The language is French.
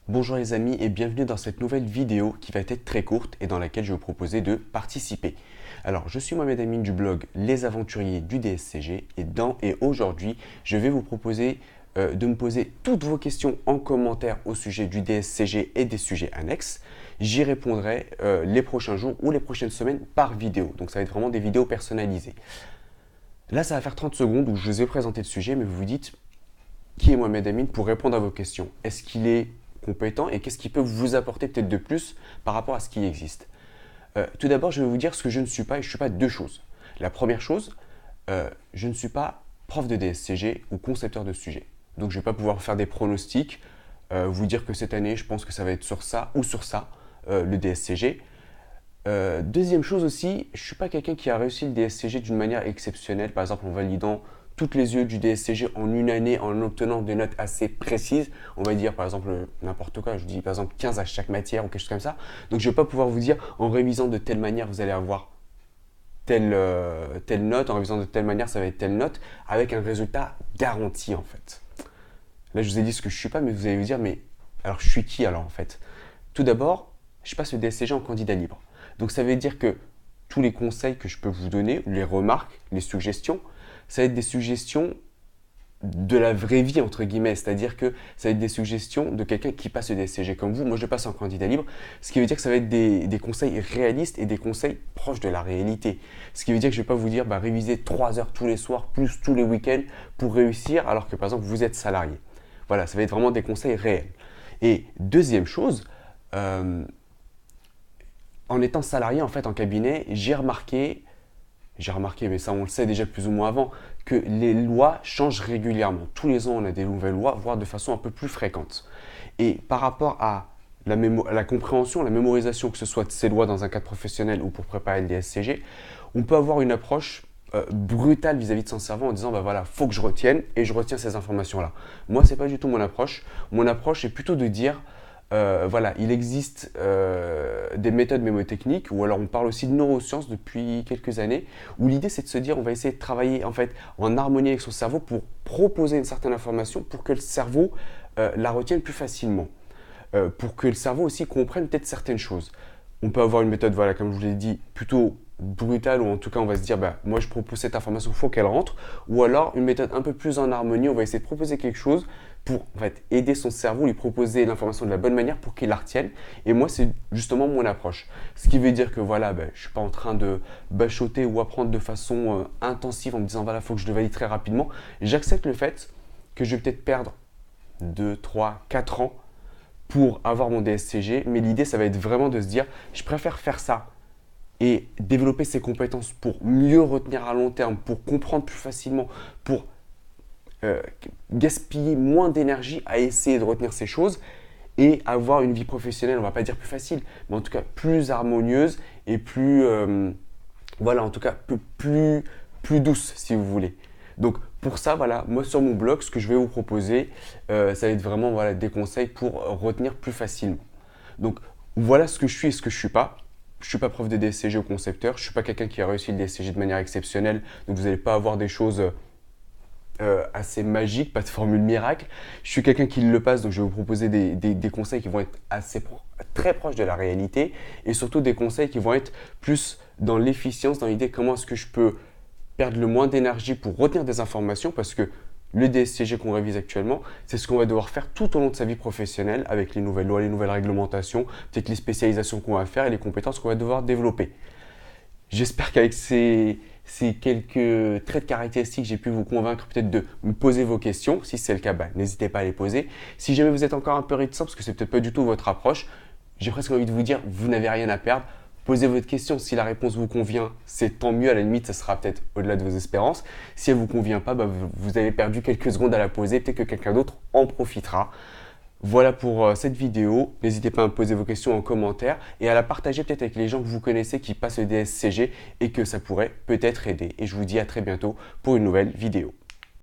Bonjour les amis et bienvenue dans cette nouvelle vidéo qui va être très courte et dans laquelle je vais vous proposer de participer. Alors, je suis Mohamed Amin du blog Les Aventuriers du DSCG et aujourd'hui, je vais vous proposer de me poser toutes vos questions en commentaire au sujet du DSCG et des sujets annexes. J'y répondrai les prochains jours ou les prochaines semaines par vidéo. Donc, ça va être vraiment des vidéos personnalisées. Là, ça va faire 30 secondes où je vous ai présenté le sujet, mais vous vous dites qui est Mohamed Amin pour répondre à vos questions. Est-ce qu'il est compétent et qu'est-ce qui peut vous apporter peut-être de plus par rapport à ce qui existe. Tout d'abord, je vais vous dire ce que je ne suis pas et je ne suis pas deux choses. La première chose, je ne suis pas prof de DSCG ou concepteur de sujet. Donc je ne vais pas pouvoir faire des pronostics, vous dire que cette année, je pense que ça va être sur ça ou sur ça, le DSCG. Deuxième chose aussi, je ne suis pas quelqu'un qui a réussi le DSCG d'une manière exceptionnelle, par exemple en validant toutes les UE du DSCG en une année en obtenant des notes assez précises. On va dire par exemple n'importe quoi, je dis par exemple 15 à chaque matière ou quelque chose comme ça. Donc je ne vais pas pouvoir vous dire en révisant de telle manière vous allez avoir telle note, en révisant de telle manière ça va être telle note, avec un résultat garanti en fait. Là je vous ai dit ce que je ne suis pas, mais vous allez vous dire mais alors je suis qui alors en fait? Tout d'abord, je passe le DSCG en candidat libre. Donc ça veut dire que tous les conseils que je peux vous donner, les remarques, les suggestions, ça va être des suggestions de la vraie vie, entre guillemets. C'est-à-dire que ça va être des suggestions de quelqu'un qui passe le DSCG comme vous. Moi, je passe en candidat libre. Ce qui veut dire que ça va être des conseils réalistes et des conseils proches de la réalité. Ce qui veut dire que je ne vais pas vous dire réviser 3 heures tous les soirs, plus tous les week-ends pour réussir, alors que par exemple, vous êtes salarié. Voilà, ça va être vraiment des conseils réels. Et deuxième chose, en étant salarié en fait en cabinet, j'ai remarqué, mais ça on le sait déjà plus ou moins avant, que les lois changent régulièrement. Tous les ans on a des nouvelles lois, voire de façon un peu plus fréquente. Et par rapport à la compréhension, la mémorisation, que ce soit de ces lois dans un cadre professionnel ou pour préparer le DSCG, on peut avoir une approche brutale vis-à-vis de son cerveau en disant voilà, faut que je retienne et je retiens ces informations-là. Moi, c'est pas du tout mon approche. Mon approche est plutôt de dire voilà, il existe des méthodes mémotechniques, ou alors on parle aussi de neurosciences depuis quelques années, où l'idée c'est de se dire on va essayer de travailler en fait en harmonie avec son cerveau pour proposer une certaine information pour que le cerveau la retienne plus facilement, pour que le cerveau aussi comprenne peut-être certaines choses. On peut avoir une méthode, voilà, comme je vous l'ai dit, plutôt brutale, ou en tout cas on va se dire moi je propose cette information, il faut qu'elle rentre, ou alors une méthode un peu plus en harmonie, on va essayer de proposer quelque chose pour en fait, aider son cerveau, lui proposer l'information de la bonne manière pour qu'il la retienne. Et moi, c'est justement mon approche. Ce qui veut dire que voilà, je ne suis pas en train de bachoter ou apprendre de façon intensive en me disant voilà, il faut que je le valide très rapidement. J'accepte le fait que je vais peut-être perdre 2, 3, 4 ans pour avoir mon DSCG, mais l'idée, ça va être vraiment de se dire je préfère faire ça et développer ses compétences pour mieux retenir à long terme, pour comprendre plus facilement, pour gaspiller moins d'énergie à essayer de retenir ces choses et avoir une vie professionnelle, on ne va pas dire plus facile, mais en tout cas plus harmonieuse et plus, voilà, en tout cas plus douce si vous voulez. Donc pour ça, voilà, moi sur mon blog, ce que je vais vous proposer, ça va être vraiment voilà, des conseils pour retenir plus facilement. Donc voilà ce que je suis et ce que je ne suis pas. Je ne suis pas prof de DSCG ou concepteur, je ne suis pas quelqu'un qui a réussi le DSCG de manière exceptionnelle, donc vous n'allez pas avoir des choses assez magique, pas de formule miracle. Je suis quelqu'un qui le passe, donc je vais vous proposer des conseils qui vont être très proches de la réalité et surtout des conseils qui vont être plus dans l'efficience, dans l'idée comment est-ce que je peux perdre le moins d'énergie pour retenir des informations, parce que le DSCG qu'on révise actuellement, c'est ce qu'on va devoir faire tout au long de sa vie professionnelle avec les nouvelles lois, les nouvelles réglementations, peut-être les spécialisations qu'on va faire et les compétences qu'on va devoir développer. J'espère qu'avec ces quelques traits de caractéristiques, j'ai pu vous convaincre peut-être de me poser vos questions. Si c'est le cas, n'hésitez pas à les poser. Si jamais vous êtes encore un peu réticent, parce que c'est peut-être pas du tout votre approche, j'ai presque envie de vous dire, vous n'avez rien à perdre. Posez votre question. Si la réponse vous convient, c'est tant mieux. À la limite, ça sera peut-être au-delà de vos espérances. Si elle ne vous convient pas, vous avez perdu quelques secondes à la poser. Peut-être que quelqu'un d'autre en profitera. Voilà pour cette vidéo. N'hésitez pas à me poser vos questions en commentaire et à la partager peut-être avec les gens que vous connaissez qui passent le DSCG et que ça pourrait peut-être aider. Et je vous dis à très bientôt pour une nouvelle vidéo.